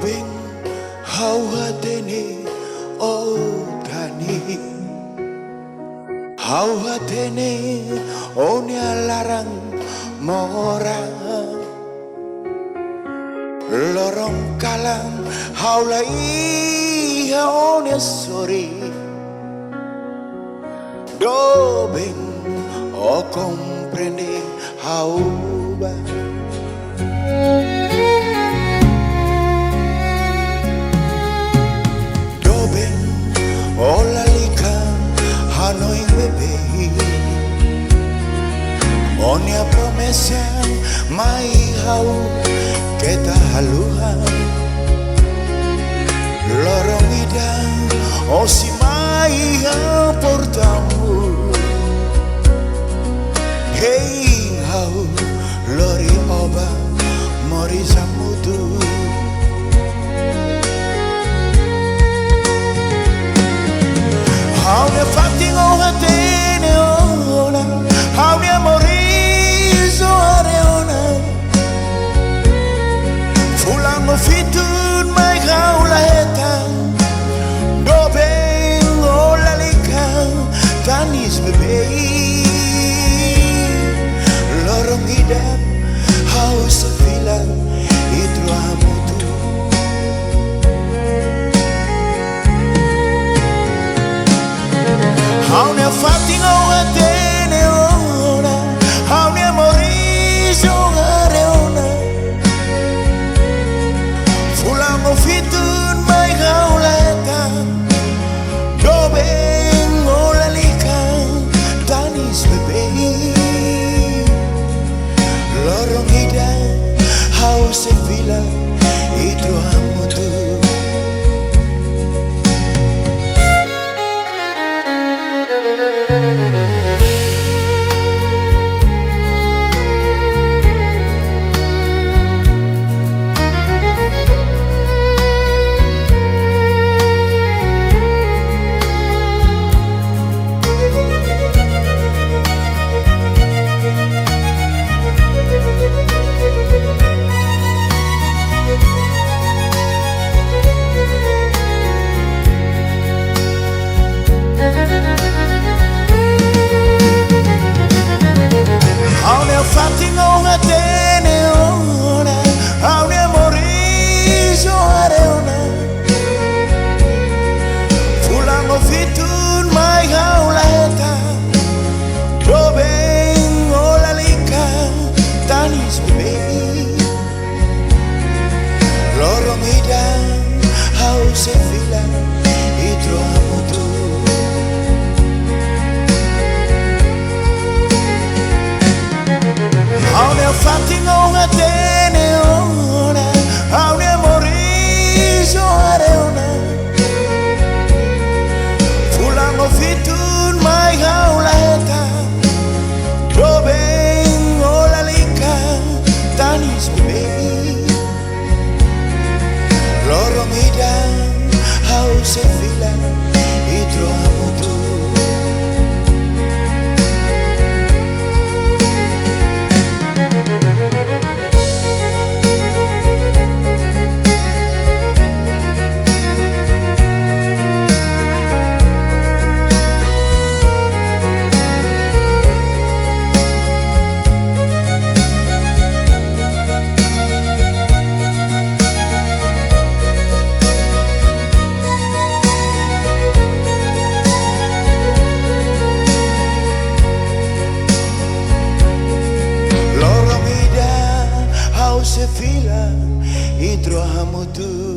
Dobing hauhatene o tani, hauhatene o larang mora, lorong kalang haulai o sori. Dobing o comprende hauba. Dobing o lalika hanoi bebe, onia promesa mai hau kita haluhan, lorong ida o si mai hau portamu. Hey hau lori oba mori samudu. Hau ne fating o hatene ona, hau ne mori so areona. Fulang o fitun mai hau la hetang, dobeng o lalika tanis bebe. Lorong hidup hau sefilan itu amutu. Hau ne fating o atene ona, hau ne mori so areona. Fulang o fitun mai hau leta, dobeng o lalika tanis bebe. Lorong hidup hau sefilan itu amutu. Fating o hatene ona, hau ne mori so areona. Fulang o fitun mai hau la heta, dobeng o lalika tanis bebe. Lorong hidup hau sefilan itu amutu. Hau ne fating o hatene ona, hau ne mori so areona. Fulang o fitun mai hau la heta, dobeng o lalika tanis bebe. Lorong hidup hau sefilan itu amutu. Sefilan itu hamutu.